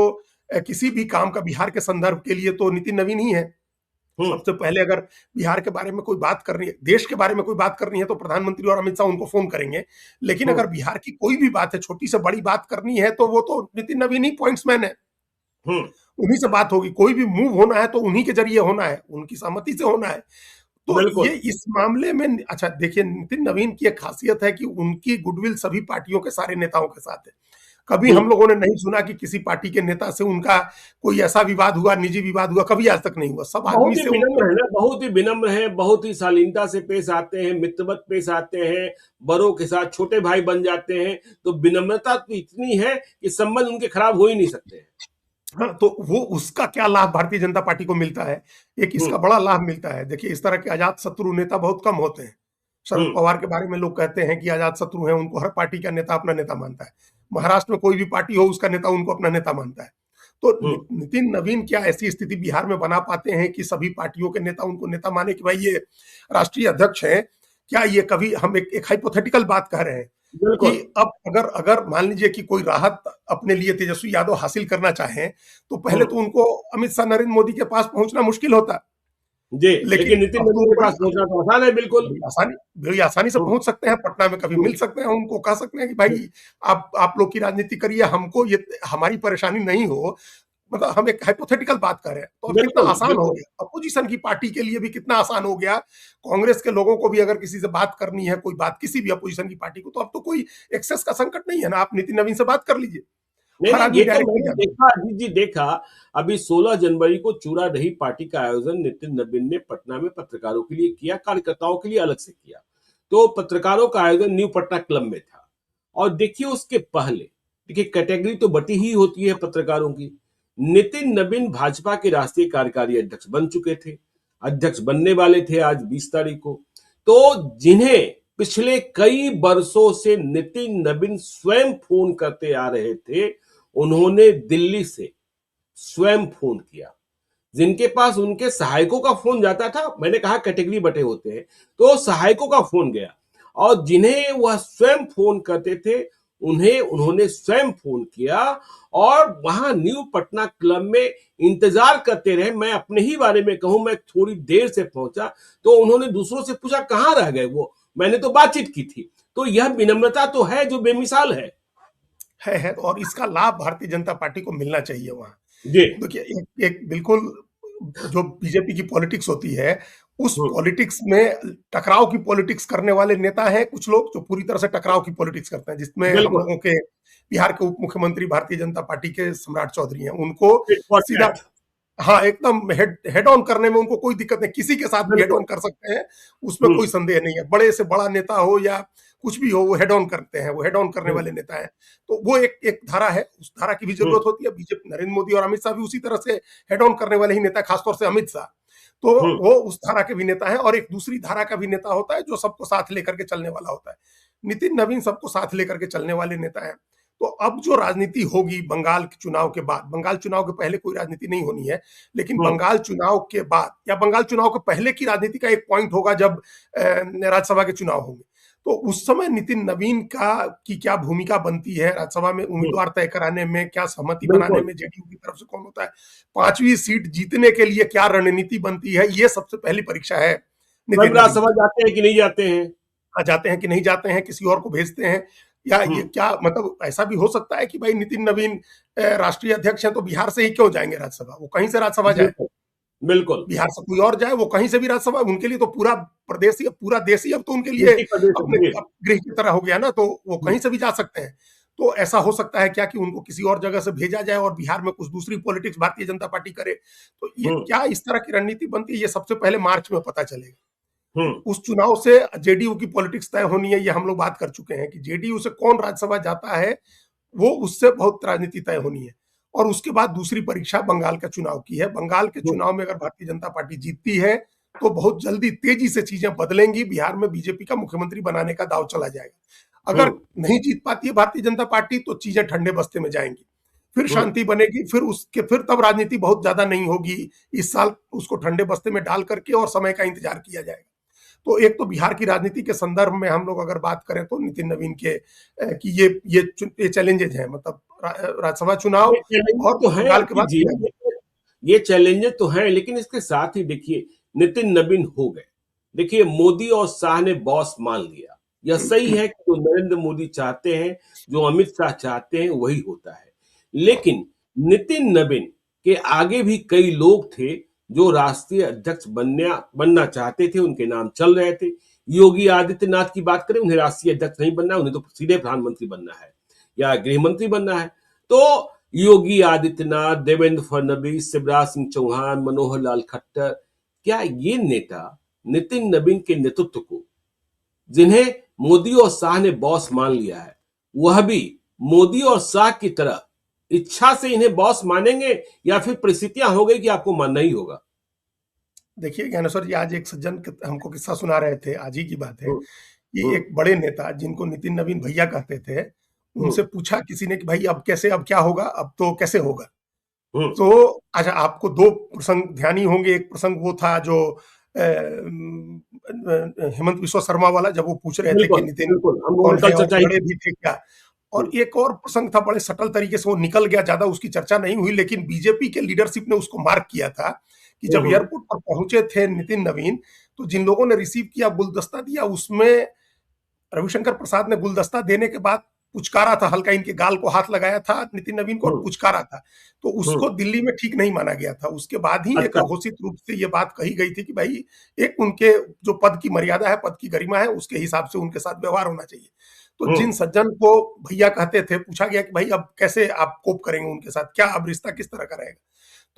S2: किसी भी काम का बिहार के संदर्भ के लिए तो नितिन नवीन ही है। सबसे पहले अगर बिहार के बारे में कोई बात करनी है, देश के बारे में कोई बात करनी है, तो प्रधानमंत्री और अमित शाह उनको फोन करेंगे। लेकिन अगर बिहार की कोई भी बात है, छोटी से बड़ी बात करनी है, तो वो तो नितिन नवीन ही पॉइंट्समैन है। उन्हीं से बात होगी। कोई भी मूव होना है तो उन्हीं के जरिए होना है, उनकी सहमति से होना है। तो ये इस मामले में अच्छा देखिए, नितिन नवीन की एक खासियत है कि उनकी गुडविल सभी पार्टियों के सारे नेताओं के साथ है। कभी हम लोगों ने नहीं सुना कि किसी पार्टी के नेता से उनका कोई ऐसा विवाद हुआ, निजी विवाद हुआ, कभी आज तक नहीं हुआ। सब आदमी से
S1: विनम्र है ना, बहुत ही विनम्र है, बहुत ही शालीनता से पेश आते हैं, मित्रवत पेश आते हैं, बड़ों के साथ छोटे भाई बन जाते हैं। तो विनम्रता तो इतनी है कि संबंध उनके खराब हो ही नहीं सकते हैं।
S2: हाँ, तो वो उसका क्या लाभ भारतीय जनता पार्टी को मिलता है, एक इसका बड़ा लाभ मिलता है। देखिए, इस तरह के अजात शत्रु नेता बहुत कम होते हैं। शरद पवार के बारे में लोग कहते हैं कि अजात शत्रु हैं, उनको हर पार्टी का नेता अपना नेता मानता है। महाराष्ट्र में कोई भी पार्टी हो, उसका नेता उनको अपना नेता मानता है। तो नितिन नवीन क्या ऐसी स्थिति बिहार में बना पाते हैं कि सभी पार्टियों के नेता उनको नेता माने कि भाई ये राष्ट्रीय अध्यक्ष है? क्या ये कभी हम एक हाइपोथेटिकल बात कह रहे हैं कि अब अगर मान लीजिए कि कोई राहत अपने लिए तेजस्वी यादव हासिल करना चाहें, तो पहले तो उनको अमित शाह, नरेंद्र मोदी के पास पहुंचना मुश्किल होता
S1: जी, लेकिन नितिन नवीन के पास पहुंचना तो आसान है। बिल्कुल
S2: बड़ी आसानी से पहुंच सकते हैं। पटना में कभी मिल सकते हैं, उनको कह सकते हैं कि भाई आप लोग की राजनीति करिए, हमको ये हमारी परेशानी नहीं हो। मतलब हम एक हाइपोथेटिकल बात कर रहे हैं, तो अब कितना आसान हो गया अपोजिशन की पार्टी के लिए भी, कितना आसान हो गया। कांग्रेस के लोगों को भी अगर किसी से बात करनी है, कोई बात किसी भी अपोजिशन की पार्टी को, तो अब तो कोई एक्सेस का संकट नहीं है ना, आप नितिन नवीन से बात कर लीजिए।
S1: ये तो मैंने देखा, अजीत जी देखा, अभी 16 जनवरी को चूड़ादही पार्टी का आयोजन नितिन नवीन ने पटना में पत्रकारों के लिए किया, कार्यकर्ताओं के लिए अलग से किया। तो पत्रकारों का आयोजन न्यू पटना क्लब में था। और देखिए उसके पहले, देखिए कैटेगरी तो बटी ही होती है पत्रकारों की। नितिन नवीन भाजपा के राष्ट्रीय कार्यकारी अध्यक्ष बन चुके थे, अध्यक्ष बनने वाले थे आज 20 तारीख को। तो जिन्हें पिछले कई वर्षों से नितिन नवीन स्वयं फोन करते आ रहे थे, उन्होंने दिल्ली से स्वयं फोन किया। जिनके पास उनके सहायकों का फोन जाता था, मैंने कहा कैटेगरी बटे होते हैं, तो सहायकों का फोन गया। और जिन्हें वह स्वयं फोन करते थे, उन्होंने स्वयं फोन किया और वहां न्यू पटना क्लब में इंतजार करते रहे। मैं अपने ही बारे में कहूं, मैं थोड़ी देर से पहुंचा, तो उन्होंने दूसरों से पूछा कहां रह गए वो, मैंने तो बातचीत की थी। तो यह विनम्रता तो है जो बेमिसाल है।
S2: और इसका लाभ भारतीय जनता पार्टी को मिलना चाहिए वहां।
S1: जी
S2: देखिए, एक बिल्कुल जो बीजेपी की पॉलिटिक्स होती है, उस पॉलिटिक्स में टकराव की पॉलिटिक्स करने वाले नेता हैं कुछ लोग, जो पूरी तरह से टकराव की पॉलिटिक्स करते हैं, जिसमें हम लोगों के बिहार के उप मुख्यमंत्री भारतीय जनता पार्टी के सम्राट चौधरी हैं। उनको सीधा हाँ एकदम हेड ऑन करने में उनको कोई दिक्कत नहीं, किसी के साथ भी हेड ऑन कर सकते हैं, उसमें कोई संदेह नहीं है। बड़े से बड़ा नेता हो या कुछ भी हो, वो हेड ऑन करते हैं, वो हेड ऑन करने वाले नेता हैं। तो वो एक धारा है, उस धारा की भी जरूरत होती है। बीजेपी, नरेंद्र मोदी और अमित शाह भी उसी तरह से हेड ऑन करने वाले ही नेता, खासतौर से अमित शाह, तो वो उस धारा के भी नेता है। और एक दूसरी धारा का भी नेता होता है जो सबको साथ लेकर के चलने वाला होता है। नितिन नवीन सबको साथ लेकर के चलने वाले नेता है। तो अब जो राजनीति होगी बंगाल के चुनाव के बाद, बंगाल चुनाव के पहले कोई राजनीति नहीं होनी है, लेकिन बंगाल चुनाव के बाद या बंगाल चुनाव के पहले की राजनीति का एक पॉइंट होगा जब राज्यसभा के चुनाव होंगे। तो उस समय नितिन नवीन की क्या भूमिका बनती है, राज्यसभा में उम्मीदवार तय कराने में, क्या सहमति बनाने में जेडीयू की तरफ से कौन होता है, 5वीं सीट जीतने के लिए क्या रणनीति बनती है, ये सबसे पहली परीक्षा है।
S1: राज्यसभा जाते हैं कि नहीं जाते हैं,
S2: जाते हैं कि नहीं जाते हैं, किसी और को भेजते हैं, या ये क्या मतलब ऐसा भी हो सकता है कि भाई नितिन नवीन राष्ट्रीय अध्यक्ष हैं तो बिहार से ही क्यों जाएंगे राज्यसभा, वो कहीं से राज्यसभा जाए,
S1: बिल्कुल
S2: बिहार से कोई और जाए, वो कहीं से भी राज्यसभा, उनके लिए तो पूरा प्रदेश ही, पूरा देश ही अब तो उनके लिए अपने गृह की तरह हो गया ना, तो वो कहीं से भी जा सकते हैं। तो ऐसा हो सकता है क्या कि उनको किसी और जगह से भेजा जाए और बिहार में कुछ दूसरी पॉलिटिक्स भारतीय जनता पार्टी करे। तो ये क्या इस तरह की रणनीति बनती है, ये सबसे पहले मार्च में पता चलेगा। उस चुनाव से जेडीयू की पॉलिटिक्स तय होनी है, ये हम लोग बात कर चुके हैं कि जेडीयू से कौन राज्यसभा जाता है, वो उससे बहुत राजनीति तय होनी है। और उसके बाद दूसरी परीक्षा बंगाल का चुनाव की है। बंगाल के चुनाव में अगर भारतीय जनता पार्टी जीतती है तो बहुत जल्दी तेजी से चीजें बदलेंगी, बिहार में बीजेपी का मुख्यमंत्री बनाने का दाव चला जाएगा। अगर नहीं जीत पाती है भारतीय जनता पार्टी तो चीजें ठंडे बस्ते में जाएंगी, फिर शांति बनेगी, फिर तब राजनीति बहुत ज्यादा नहीं होगी। इस साल उसको ठंडे बस्ते में डाल करके और समय का इंतजार किया जाएगा। तो एक तो बिहार की राजनीति के संदर्भ में हम लोग अगर बात करें तो नितिन नवीन के कि ये चैलेंजेज हैं, मतलब राज्यसभा चुनाव
S1: ये चैलेंजेस
S2: और
S1: तो हैं
S2: बंगाल के
S1: अजीत
S2: बाद
S1: जी,
S2: पीएम।
S1: ये चैलेंजेस तो हैं, लेकिन इसके साथ ही देखिए नितिन नवीन हो गए। देखिए मोदी और शाह ने बॉस मान लिया। यह सही है कि जो नरेंद्र मोदी चाहते हैं, जो अमित शाह चाहते हैं वही होता है। लेकिन नितिन नवीन के आगे भी कई लोग थे जो राष्ट्रीय अध्यक्ष बनना चाहते थे, उनके नाम चल रहे थे। योगी आदित्यनाथ की बात करें, उन्हें राष्ट्रीय अध्यक्ष नहीं बनना है, उन्हें तो सीधे प्रधानमंत्री बनना है या गृह मंत्री बनना है। तो योगी आदित्यनाथ, देवेंद्र फडणवीस, शिवराज सिंह चौहान, मनोहर लाल खट्टर, क्या ये नेता नितिन नवीन के नेतृत्व को, जिन्हें मोदी और शाह ने बॉस मान लिया है, वह भी मोदी और शाह की तरह इच्छा से इन्हें बॉस मानेंगे, या फिर परिस्थितियां हो गई कि आपको मानना ही होगा?
S2: देखिए ज्ञानेश्वर जी, आज एक सज्जन हमको किस्सा सुना रहे थे, आज ही की बात है,
S1: हम्म,
S2: कि
S1: हम्म,
S2: एक बड़े नेता जिनको नितिन नवीन भैया कहते थे,
S1: हम्म,
S2: उनसे पूछा किसी ने कि भाई अब कैसे, अब क्या होगा, अब तो कैसे होगा।
S1: हम्म,
S2: तो अच्छा, आपको दो प्रसंग ध्यानी होंगे। एक प्रसंग वो था जो हेमंत बिस्वा शर्मा वाला, जब वो पूछ रहे थे कि
S1: बिल्कुल
S2: नितिन
S1: बिल्कुल, हम लोगों
S2: कौन
S1: ने कल
S2: है और
S1: चर्चा ही
S2: लड़े
S1: की।
S2: भी थे क्या। और
S1: हम्म,
S2: एक और प्रसंग था, बड़े सटल तरीके से वो निकल गया, ज्यादा उसकी चर्चा नहीं हुई, लेकिन बीजेपी के लीडरशिप ने उसको मार्क किया था कि जब
S1: हम्म,
S2: एयरपोर्ट पर पहुंचे थे नितिन नवीन, तो जिन लोगों ने रिसीव किया, गुलदस्ता दिया, उसमें रविशंकर प्रसाद ने गुलदस्ता देने के बाद पुचकारा था, हल्का इनके गाल को हाथ लगाया था नितिन नवीन को और
S1: हम्म,
S2: पुचकारा था। तो
S1: हम्म,
S2: उसको दिल्ली में ठीक नहीं माना गया था। उसके बाद ही एक
S1: अच्छा।
S2: घोषित रूप से ये बात कही गई थी कि भाई एक उनके जो पद की मर्यादा है, पद की गरिमा है, उसके हिसाब से उनके साथ व्यवहार होना चाहिए। तो
S1: हम्म,
S2: जिन सज्जन को भैया कहते थे, पूछा गया कि भाई अब कैसे आप कोप करेंगे उनके साथ, क्या अब रिश्ता किस तरह का रहेगा।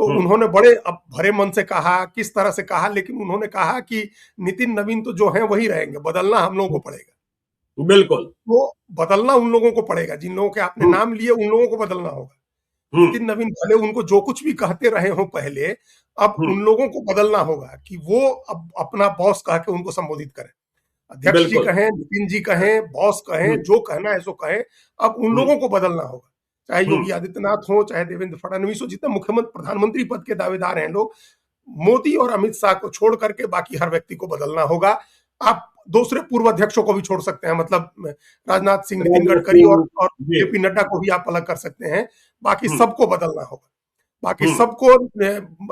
S2: तो
S1: हम्म,
S2: उन्होंने बड़े अब भरे मन से कहा, किस तरह से कहा, लेकिन उन्होंने कहा कि नितिन नवीन तो जो है वही रहेंगे, बदलना हम लोगों को पड़ेगा।
S1: बिल्कुल।
S2: वो बदलना उन लोगों को पड़ेगा जिन लोगों के आपने
S1: हम्म,
S2: नाम लिए, उन लोगों को बदलना होगा।
S1: हम्म,
S2: नितिन नवीन भले उनको जो कुछ भी कहते रहे हो पहले, अब
S1: हम्म,
S2: उन लोगों को बदलना होगा कि वो अब अपना बॉस कह के उनको संबोधित करें। अध्यक्ष जी
S1: बिल्कुल।
S2: कहें, नितिन जी कहें, बॉस कहें,
S1: हम्म,
S2: जो कहना है सो कहें, अब उन
S1: हम्म,
S2: लोगों को बदलना होगा। चाहे
S1: हम्म,
S2: योगी आदित्यनाथ हो, चाहे देवेंद्र फडणवीस हो, जितने मुख्यमंत्री प्रधानमंत्री पद के दावेदार हैं लोग, मोदी और अमित शाह को छोड़ करके बाकी हर व्यक्ति को बदलना होगा। आप दूसरे पूर्व अध्यक्षों को भी छोड़ सकते हैं, मतलब राजनाथ सिंह, नितिन
S1: राजनाथ
S2: गडकरी
S1: सिंह,
S2: और
S1: जी।
S2: जेपी नड्डा को भी आप अलग कर सकते हैं। बाकी
S1: हम्म,
S2: सबको बदलना होगा। बाकी
S1: हम्म,
S2: सबको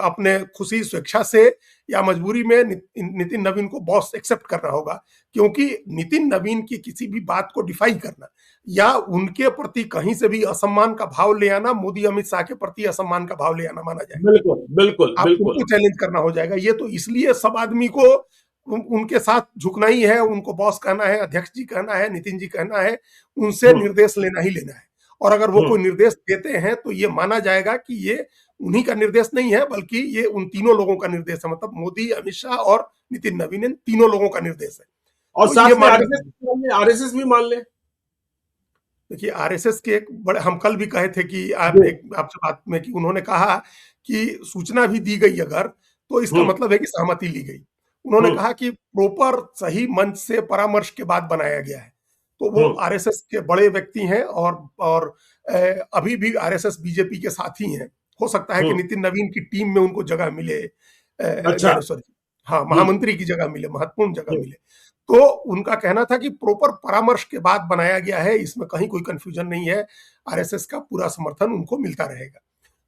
S2: अपने खुशी स्वेच्छा से या मजबूरी में नितिन नवीन को बॉस एक्सेप्ट करना होगा। क्योंकि नितिन नवीन की किसी भी बात को डिफाई करना या उनके प्रति कहीं से भी असम्मान का भाव ले आना, मोदी अमित शाह के प्रति असम्मान का भाव ले आना माना जाएगा।
S1: बिल्कुल बिल्कुल
S2: आप
S1: बिल्कुल।
S2: उनको चैलेंज करना हो जाएगा। ये तो इसलिए सब आदमी को उनके साथ झुकना ही है, उनको बॉस कहना है, अध्यक्ष जी कहना है, नितिन जी कहना है, उनसे
S1: हम्म,
S2: निर्देश लेना ही लेना है। और अगर वो
S1: हम्म,
S2: कोई निर्देश देते हैं तो ये माना जाएगा कि ये उन्हीं का निर्देश नहीं है, बल्कि ये उन तीनों लोगों का निर्देश है, मतलब मोदी, अमित शाह और नितिन नवीन, इन तीनों लोगों का निर्देश है।
S1: और
S2: तो ये
S1: साथ में
S2: मानना
S1: आरएसएस
S2: चाहिए।
S1: आरएसएस भी मान ले।
S2: देखिए आरएसएस के एक बड़े, हम कल भी कहे थे कि
S1: जी।
S2: आप एक आपसे बात में कि उन्होंने कहा कि सूचना भी दी गई अगर, तो इसका
S1: हम्म,
S2: मतलब है कि सहमति ली गई। उन्होंने
S1: हम्म,
S2: कहा कि प्रॉपर सही मंच से परामर्श के बाद बनाया गया है। तो वो
S1: हम्म,
S2: आरएसएस के बड़े व्यक्ति हैं और अ, अभी भी आरएसएस बीजेपी के साथ ही हैं। हो सकता है कि
S1: हम्म,
S2: नितिन नवीन की टीम में उनको जगह मिले,
S1: अच्छा।
S2: ज्ञानेश्वर जी, हाँ,
S1: हम्म,
S2: महामंत्री की जगह मिले, महत्वपूर्ण जगह
S1: हम्म,
S2: मिले। तो उनका कहना था कि प्रॉपर परामर्श के बाद बनाया गया है, इसमें कहीं कोई कंफ्यूजन नहीं है, आरएसएस का पूरा समर्थन उनको मिलता रहेगा।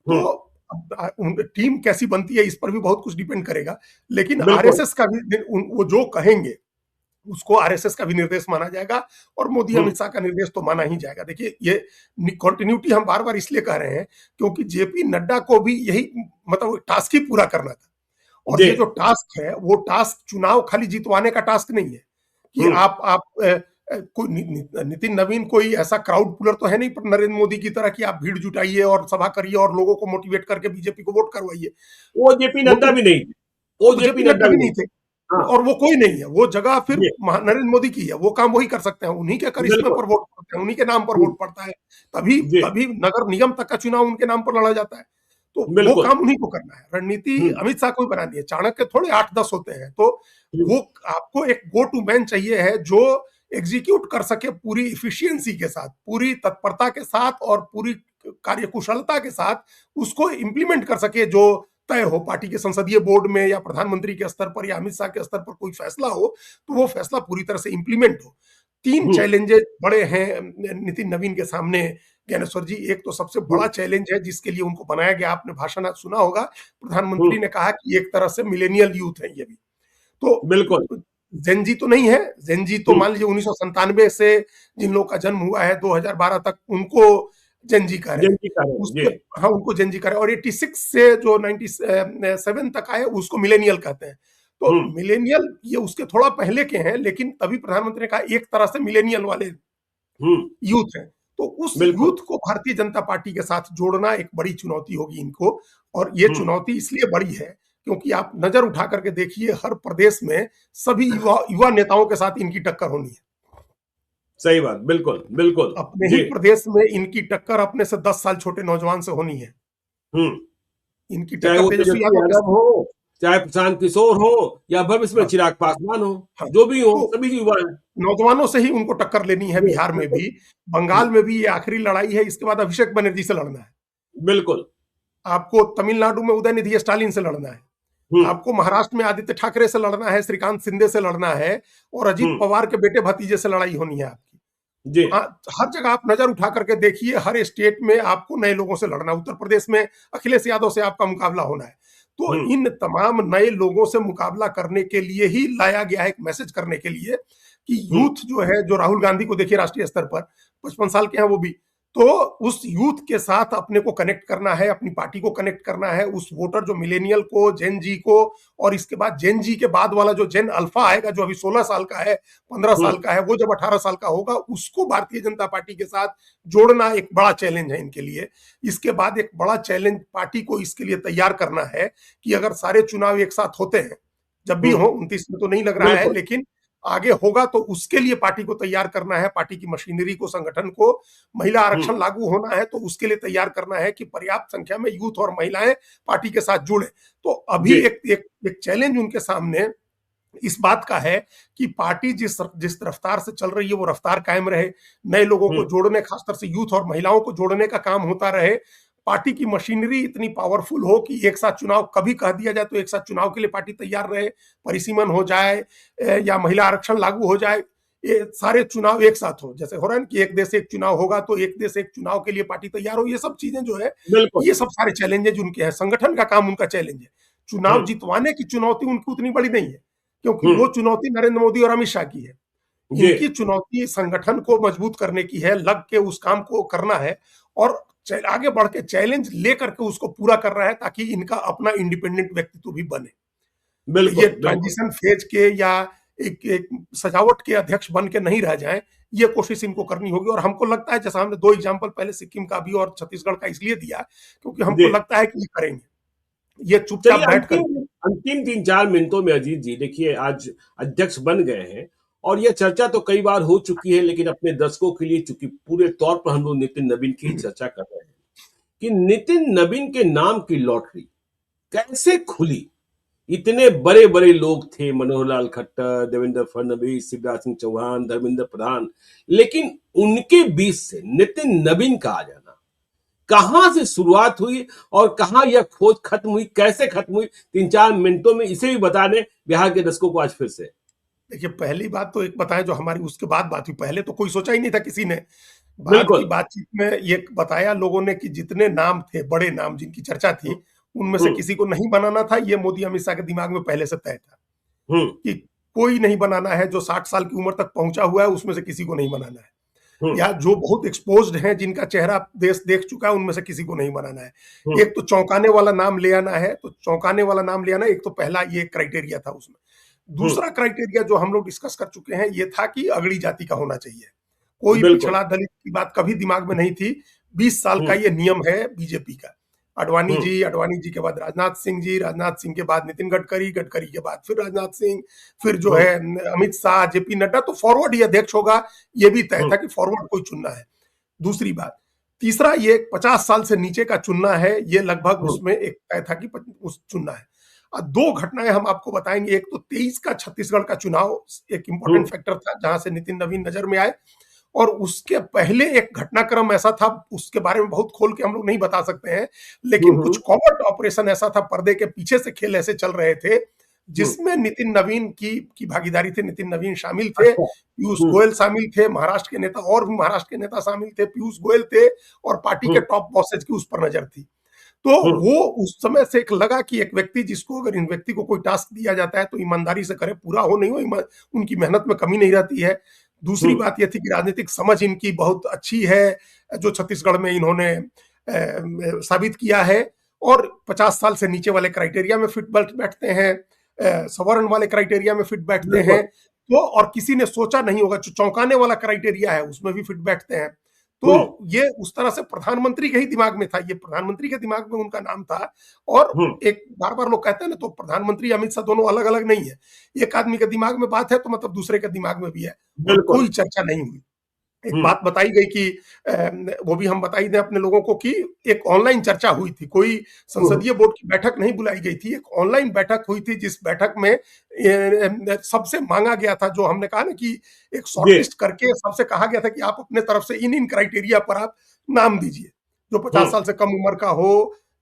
S2: तो
S1: हम्म,
S2: टीम कैसी बनती है इस पर भी बहुत कुछ डिपेंड करेगा, लेकिन
S1: बिल्कुल।
S2: आरएसएस का भी वो जो कहेंगे उसको आरएसएस का भी निर्देश माना जाएगा और मोदी
S1: हम्म,
S2: अमित शाह का निर्देश तो माना ही जाएगा। देखिए ये कंटिन्यूटी हम बार बार इसलिए कह रहे हैं क्योंकि जेपी नड्डा को भी यही, मतलब टास्क ही पूरा करना था। और
S1: जी।
S2: ये जो टास्क है वो टास्क चुनाव खाली जितवाने का टास्क नहीं है कि
S1: हम्म,
S2: आप कोई नितिन नवीन कोई ऐसा क्राउड पुलर तो है नहीं पर नरेंद्र मोदी की तरह कि आप भीड़ जुटाइए और सभा करिए और लोगों को मोटिवेट करके बीजेपी को वोट करवाइए।
S1: वो जेपी
S2: वो
S1: नड्डा
S2: तो
S1: भी नहीं थे। वो
S2: वो
S1: जेपी
S2: जेपी
S1: नड्डा
S2: नड्डा भी
S1: भी
S2: नहीं
S1: नहीं।
S2: थे।
S1: हाँ।
S2: और वो कोई नहीं है, वो जगह फिर
S1: जी।
S2: नरेंद्र मोदी की है, वो काम वही कर सकते हैं, उन्हीं के करिश्मे
S1: बिल्कुल।
S2: पर वोट पड़ते हैं, उन्हीं के नाम पर
S1: हम्म,
S2: वोट पड़ता है। तभी
S1: जी।
S2: तभी नगर निगम तक का चुनाव उनके नाम पर लड़ा जाता है। तो वो
S1: बिल्कुल।
S2: काम उन्हीं को करना है। रणनीति
S1: हम्म,
S2: अमित शाह को ही बनानी है, चाणक्य थोड़े 8-10 होते हैं। तो
S1: हम्म,
S2: वो आपको एक गो टू मैन चाहिए है जो एग्जीक्यूट कर सके पूरी इफिशियंसी के साथ, पूरी तत्परता के साथ और पूरी कार्यकुशलता के साथ उसको इंप्लीमेंट कर सके जो तय हो, पार्टी के संसदीय बोर्ड में या प्रधानमंत्री के स्तर पर या अमित शाह के स्तर पर कोई फैसला हो, तो वो फैसला पूरी तरह से इंप्लीमेंट हो। तीन
S1: हम्म
S2: चैलेंजेस बड़े हैं नितिन नवीन के सामने ज्ञानेश्वर जी। एक तो सबसे बड़ा
S1: हम्म
S2: चैलेंज है जिसके लिए उनको बनाया गया, आपने भाषण आज सुना होगा, प्रधानमंत्री
S1: हम्म,
S2: ने कहा कि एक तरह से मिलेनियल यूथ है ये भी। तो
S1: बिल्कुल।
S2: जेनजी तो नहीं है, जेनजी तो
S1: हम्म,
S2: मान लीजिए 1997 से जिन लोगों का जन्म हुआ है 2012 तक, उनको जेनजी कह रहे हैं।
S1: जल्दी करें
S2: उसके,
S1: ये।
S2: हाँ, उनको जेनजी कह रहे हैं। और 86 से जो 97 तक आए उसको मिलेनियल कहते हैं। तो
S1: हम्म
S2: मिलेनियल ये उसके थोड़ा पहले के हैं, लेकिन तभी प्रधानमंत्री ने कहा एक तरह से मिलेनियल वाले
S1: हम्म,
S2: यूथ है। तो उस
S1: बिल्कुल।
S2: यूथ को भारतीय जनता पार्टी के साथ जोड़ना एक बड़ी चुनौती होगी इनको। और ये
S1: हम्म,
S2: चुनौती इसलिए बड़ी है क्योंकि आप नजर उठा करके देखिए, हर प्रदेश में सभी युवा युवा नेताओं के साथ इनकी टक्कर होनी है।
S1: सही बात, बिल्कुल बिल्कुल।
S2: अपने ही
S1: जी।
S2: प्रदेश में इनकी टक्कर अपने से 10 साल छोटे नौजवान से होनी है।
S1: हम्म,
S2: इनकी
S1: चाहे
S2: टक्कर
S1: वो
S2: तेजस्वी
S1: तेजस्वी
S2: यादव के
S1: यादव
S2: साथ।
S1: हो, चाहे प्रशांत किशोर हो, या भविष्य में
S2: हाँ,
S1: चिराग पासवान हो,
S2: हाँ।
S1: जो भी हो,
S2: तो
S1: सभी युवा हैं।
S2: नौजवानों से ही उनको टक्कर लेनी है,
S1: जी,
S2: बिहार में
S1: बिल्कुल।
S2: भी, बंगाल में भी। ये आखिरी लड़ाई है, इसके बाद अभिषेक बनर्जी से लड़ना है।
S1: बिल्कुल।
S2: आपको तमिलनाडु में उदयनिधि स्टालिन से लड़ना है।
S1: हम्म
S2: आपको महाराष्ट्र में आदित्य ठाकरे से लड़ना है, श्रीकांत शिंदे से लड़ना है, और अजीत
S1: हम्म,
S2: पवार के बेटे भतीजे से लड़ाई होनी है आपकी।
S1: जी।
S2: हाँ, हर जगह आप नजर उठा करके देखिए, हर स्टेट में आपको नए लोगों से लड़ना है। उत्तर प्रदेश में अखिलेश यादव से आपका मुकाबला होना है। तो
S1: हम्म
S2: इन तमाम नए लोगों से मुकाबला करने के लिए ही लाया गया है, एक मैसेज करने के लिए कि
S1: हम्म
S2: यूथ जो है, जो राहुल गांधी को देखिए राष्ट्रीय स्तर पर 55 साल के हैं वो भी। तो उस यूथ के साथ अपने को कनेक्ट करना है, अपनी पार्टी को कनेक्ट करना है, उस वोटर जो मिलेनियल को, जेन जी को, और इसके बाद जेन जी के बाद वाला जो जेन अल्फा आएगा, जो अभी 16 साल का है, 15 साल
S1: हम्म
S2: का है, वो जब 18 साल का होगा, उसको भारतीय जनता पार्टी के साथ जोड़ना एक बड़ा चैलेंज है इनके लिए। इसके बाद एक बड़ा चैलेंज पार्टी को इसके लिए तैयार करना है कि अगर सारे चुनाव एक साथ होते हैं, जब भी हो,
S1: हम्म,
S2: 29 में तो नहीं लग रहा है,
S1: बिल्कुल।
S2: लेकिन आगे होगा, तो उसके लिए पार्टी को तैयार करना है, पार्टी की मशीनरी को, संगठन को। महिला
S1: हम्म,
S2: आरक्षण लागू होना है तो उसके लिए तैयार करना है कि पर्याप्त संख्या में यूथ और महिलाएं पार्टी के साथ जुड़े। तो अभी
S1: जी।
S2: एक चैलेंज उनके सामने इस बात का है कि पार्टी जिस जिस रफ्तार से चल रही है वो रफ्तार कायम रहे, नए लोगों को
S1: हम्म
S2: जोड़ने, खासकर से यूथ और महिलाओं को जोड़ने का काम होता रहे। पार्टी की मशीनरी इतनी पावरफुल हो कि एक साथ चुनाव कभी कह दिया जाए तो एक साथ चुनाव के लिए पार्टी तैयार रहे, परिसीमन हो जाए, या महिला आरक्षण लागू हो जाए, ये सारे चुनाव एक साथ हो। जैसे हो रहा है ना कि एक देश एक चुनाव होगा, तो एक देश एक चुनाव के लिए पार्टी तैयार हो। ये सब चीजें जो है,
S1: बिल्कुल।
S2: ये सब सारे चैलेंजेज उनके हैं, संगठन का काम उनका चैलेंज है। चुनाव
S1: हम्म
S2: जितवाने की चुनौती उनकी उतनी बड़ी नहीं है, क्योंकि वो
S1: हम्म,
S2: चुनौती नरेंद्र मोदी और अमित शाह की है।
S1: जी।
S2: इनकी चुनौती संगठन को मजबूत करने की है, लग के उस काम को करना है, और आगे बढ़ के चैलेंज लेकर के उसको पूरा कर रहा है, ताकि इनका अपना इंडिपेंडेंट व्यक्तित्व भी बने। ये
S1: बिल्कुल बिल्कुल।
S2: ट्रांजिशन फेज के या एक सजावट के अध्यक्ष बन के नहीं रह जाएं, ये कोशिश इनको करनी होगी। और हमको लगता है, जैसा हमने दो एग्जांपल पहले सिक्किम का भी और छत्तीसगढ़ का इसलिए दिया क्योंकि हमको
S1: जी।
S2: लगता है कि ये करेंगे, ये
S1: चलिए,
S2: चुपचाप बैठ कर।
S1: अंतिम अंतिम 3-4 मिनटों में अजीत जी, देखिए आज अध्यक्ष बन गए हैं, और यह चर्चा तो कई बार हो चुकी है, लेकिन अपने दर्शकों के लिए चूंकि पूरे तौर पर हम लोग नितिन नवीन की ही चर्चा कर रहे हैं कि नितिन नवीन के नाम की लॉटरी कैसे खुली। इतने बड़े बड़े लोग थे, मनोहर लाल खट्टर, देवेंद्र फडणवीस, शिवराज सिंह चौहान, धर्मेंद्र प्रधान, लेकिन उनके बीच से नितिन नवीन का आ जाना, कहां से शुरुआत हुई और कहां यह खोज खत्म हुई, कैसे खत्म हुई, 3-4 मिनटों में इसे भी बता दें बिहार के दर्शकों को आज फिर से।
S2: देखिए, पहली बात तो एक बताएं जो हमारी उसके बाद बात हुई, पहले तो कोई सोचा ही नहीं था किसी ने। बाद की
S1: बिल्कुल।
S2: बातचीत में ये बताया लोगों ने कि जितने नाम थे, बड़े नाम जिनकी चर्चा
S1: हम्म
S2: थी, उनमें से
S1: हम्म
S2: किसी को नहीं बनाना था। ये मोदी अमित शाह के दिमाग में पहले से तय था
S1: हम्म
S2: कि कोई नहीं बनाना है, जो 60 साल की उम्र तक पहुंचा हुआ है उसमें से किसी को नहीं बनाना है,
S1: हम्म
S2: या जो बहुत एक्सपोज्ड हैं, जिनका चेहरा देश देख चुका है, उनमें से किसी को नहीं बनाना है।
S1: हम्म
S2: एक तो चौंकाने वाला नाम ले आना है, तो चौंकाने वाला नाम ले आना, एक तो पहला ये क्राइटेरिया था उसमें।
S1: हम्म,
S2: दूसरा क्राइटेरिया जो हम लोग डिस्कस कर चुके हैं, ये था कि अगड़ी जाति का होना चाहिए। कोई
S1: बिल्कुल।
S2: पिछड़ा दलित की बात कभी दिमाग में नहीं थी। 20 साल का
S1: हम्म
S2: ये नियम है बीजेपी का।
S1: हम्म
S2: अडवाणी जी के बाद राजनाथ सिंह जी, राजनाथ सिंह के बाद नितिन गडकरी, गडकरी के बाद फिर राजनाथ सिंह, फिर जो है
S1: हम्म
S2: अमित शाह, जेपी नड्डा। तो फॉरवर्ड ये अध्यक्ष होगा, ये भी तय
S1: हम्म
S2: था कि फॉरवर्ड कोई चुनना है। दूसरी बात, तीसरा, ये 50 साल से नीचे का चुनना है, ये लगभग
S1: हम्म
S2: उसमें एक तय था कि उस चुनना है। दो घटनाएं हम आपको बताएंगे। एक तो 23 का छत्तीसगढ़ का चुनाव एक इंपॉर्टेंट
S1: हम्म
S2: फैक्टर था, जहां से नितिन नवीन नजर में आए। और उसके पहले एक घटनाक्रम ऐसा था, उसके बारे में बहुत खोल के हम लोग नहीं बता सकते हैं, लेकिन कुछ
S1: हम्म
S2: कॉवर्ट ऑपरेशन ऐसा था, पर्दे के पीछे से खेल ऐसे चल रहे थे
S1: हम्म,
S2: जिसमें नितिन नवीन की भागीदारी थी। नितिन नवीन शामिल थे,
S1: अच्छा।
S2: पीयूष गोयल शामिल थे, महाराष्ट्र के नेता और भी महाराष्ट्र के नेता शामिल थे, पीयूष गोयल थे, और पार्टी के
S1: हम्म
S2: टॉप बॉसेज की उस पर नजर थी। तो
S1: हम्म
S2: वो उस समय से एक लगा कि एक व्यक्ति जिसको अगर इन व्यक्ति को कोई टास्क दिया जाता है तो ईमानदारी से करे, पूरा हो नहीं हो, उनकी मेहनत में कमी नहीं रहती है। दूसरी
S1: हम्म
S2: बात यह थी कि राजनीतिक समझ इनकी बहुत अच्छी है, जो छत्तीसगढ़ में इन्होंने साबित किया है, और 50 साल से नीचे वाले क्राइटेरिया में फिट बैठते हैं, सवर्ण वाले क्राइटेरिया में फिट बैठते हैं।
S1: बिल्कुल।
S2: तो और किसी ने सोचा नहीं होगा, जो चौंकाने वाला क्राइटेरिया है उसमें भी फिट बैठते हैं। तो
S1: हम्म
S2: ये उस तरह से प्रधानमंत्री के ही दिमाग में था, ये प्रधानमंत्री के दिमाग में उनका नाम था। और
S1: हम्म
S2: एक बार बार लोग कहते हैं ना, तो प्रधानमंत्री अमित शाह दोनों अलग अलग नहीं है। एक आदमी के दिमाग में बात है तो मतलब दूसरे के दिमाग में भी है, और
S1: बिल्कुल।
S2: कोई चर्चा नहीं हुई। एक
S1: हम्म
S2: बात बताई गई कि वो भी हम बताई दें अपने लोगों को, कि एक ऑनलाइन चर्चा हुई थी, कोई
S1: हम्म
S2: संसदीय बोर्ड की बैठक नहीं बुलाई गई थी, एक ऑनलाइन बैठक हुई थी, जिस बैठक में सबसे मांगा गया था, जो हमने कहा ना कि एक
S1: जी।
S2: शॉर्टलिस्ट करके सबसे कहा गया था कि आप अपने तरफ से इन इन क्राइटेरिया पर आप नाम दीजिए, जो 50
S1: हम्म
S2: साल से कम उम्र का हो,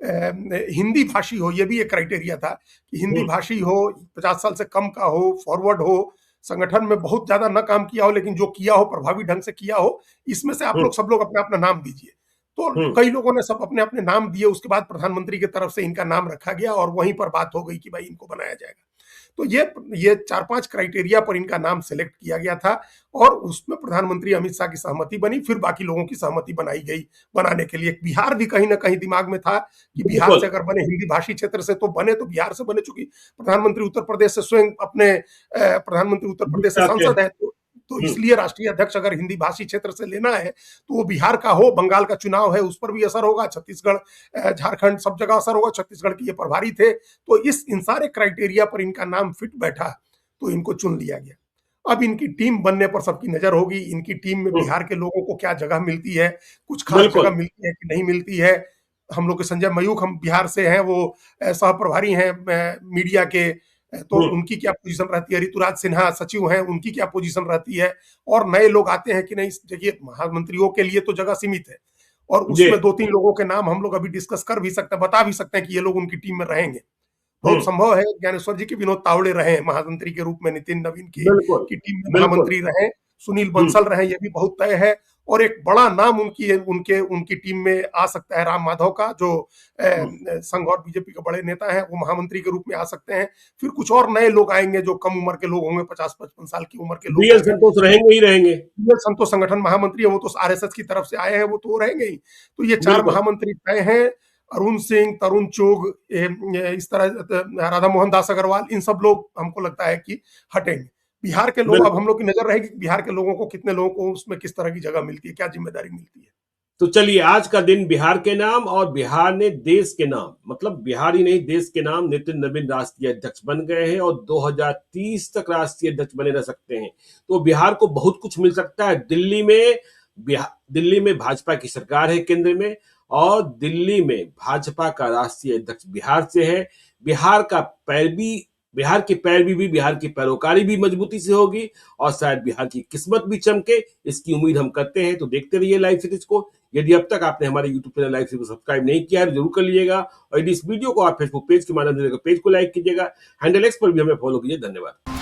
S2: हिंदी भाषी हो, ये भी एक क्राइटेरिया था कि हिंदी
S1: हम्म
S2: भाषी हो, 50 साल से कम का हो, फॉरवर्ड हो, संगठन में बहुत ज्यादा न काम किया हो लेकिन जो किया हो प्रभावी ढंग से किया हो, इसमें से आप
S1: हम्म
S2: लोग सब लोग अपना अपना नाम दीजिए। तो
S1: हम्म
S2: कई लोगों ने सब अपने अपने नाम दिए, उसके बाद प्रधानमंत्री की तरफ से इनका नाम रखा गया और वहीं पर बात हो गई कि भाई इनको बनाया जाएगा। तो ये 4-5 क्राइटेरिया पर इनका नाम सेलेक्ट किया गया था, और उसमें प्रधानमंत्री अमित शाह की सहमति बनी, फिर बाकी लोगों की सहमति बनाई गई बनाने के लिए। बिहार भी कहीं ना कहीं दिमाग में था कि बिहार
S1: बिल्कुल।
S2: से अगर बने, हिंदी भाषी क्षेत्र से तो बने, तो बिहार से बने, चूंकि प्रधानमंत्री उत्तर प्रदेश से स्वयं अपने प्रधानमंत्री उत्तर प्रदेश से
S1: गुजरात के।
S2: सांसद है, तो इसलिए राष्ट्रीय अध्यक्ष अगर हिंदी भाषी क्षेत्र से लेना है तो वो बिहार का हो। बंगाल का चुनाव है, उस पर भी असर होगा, छत्तीसगढ़, झारखंड, सब जगह असर होगा। छत्तीसगढ़ के ये प्रभारी थे, तो इन सारे क्राइटेरिया पर इनका नाम फिट बैठा, तो इनको चुन लिया गया। अब इनकी टीम बनने पर सबकी नजर होगी, इनकी टीम में
S1: हम्म
S2: बिहार के लोगों को क्या जगह मिलती है, कुछ खास जगह
S1: बिल्कुल।
S2: मिलती है कि नहीं मिलती है। हम लोग के संजय मयूख, हम बिहार से हैं, वो सह प्रभारी हैं मीडिया के, तो
S1: हम्म
S2: उनकी क्या पोजीशन रहती है। ऋतुराज सिन्हा सचिव हैं, उनकी क्या पोजीशन रहती है, और नए लोग आते हैं कि नहीं। देखिए, महामंत्रियों के लिए तो जगह सीमित है, और
S1: जी।
S2: उसमें 2-3 लोगों के नाम हम लोग अभी डिस्कस कर भी सकते हैं, बता भी सकते हैं कि ये लोग उनकी टीम में रहेंगे। बहुत
S1: हम्म
S2: संभव है ज्ञानेश्वर जी की विनोद तावड़े रहे महामंत्री के रूप में, नितिन नवीन
S1: बिल्कुल।
S2: की टीम में
S1: बिल्कुल।
S2: महामंत्री रहे, सुनील
S1: हम्म
S2: बंसल रहे, ये भी बहुत तय है। और एक बड़ा नाम उनकी टीम में आ सकता है, राम माधव का, जो
S1: हम्म
S2: संघ और बीजेपी के बड़े नेता हैं, वो महामंत्री के रूप में आ सकते हैं। फिर कुछ और नए लोग आएंगे जो कम उम्र के लोग होंगे, 50-55 साल की उम्र के लोग
S1: बीएल
S2: होंगे।
S1: संतोष रहेंगे ही रहेंगे।
S2: संतोष संगठन महामंत्री है, वो तो आरएसएस की तरफ से आए हैं, वो तो रहेंगे ही। तो ये 4
S1: बिल्कुल।
S2: महामंत्री तय हैं। अरुण सिंह, तरुण चुग, इस तरह राधा मोहन दास अग्रवाल, इन सब लोग हमको लगता है कि हटेंगे। बिहार के लोग, अब
S1: बिल्कुल।
S2: हम लोग की नजर रहेगी कि बिहार के लोगों को, कितने लोगों को उसमें किस तरह की जगह मिलती है, क्या जिम्मेदारी मिलती है।
S1: तो चलिए, आज का दिन बिहार के नाम और बिहार ने देश के नाम, मतलब बिहार ही नहीं देश के नाम, नितिन नवीन राष्ट्रीय अध्यक्ष बन गए हैं और 2030 तक राष्ट्रीय अध्यक्ष बने रह सकते हैं। तो बिहार को बहुत कुछ मिल सकता है। दिल्ली में भाजपा की सरकार है केंद्र में, और दिल्ली में भाजपा का राष्ट्रीय अध्यक्ष बिहार से है। बिहार का पैरवी बिहार की पैरवी भी, बिहार की पैरोकारी भी मजबूती से होगी, और शायद बिहार की किस्मत भी चमके, इसकी उम्मीद हम करते हैं। तो देखते रहिए लाइव सीरीज को। यदि अब तक आपने हमारे YouTube चैनल लाइव सीरीज को सब्सक्राइब नहीं किया है तो जरूर कर लीजिएगा, और यदि इस वीडियो को आप फेसबुक पेज के माध्यम से पेज को लाइक कीजिएगा। हैंडल एक्स पर भी हमें फॉलो कीजिए। धन्यवाद।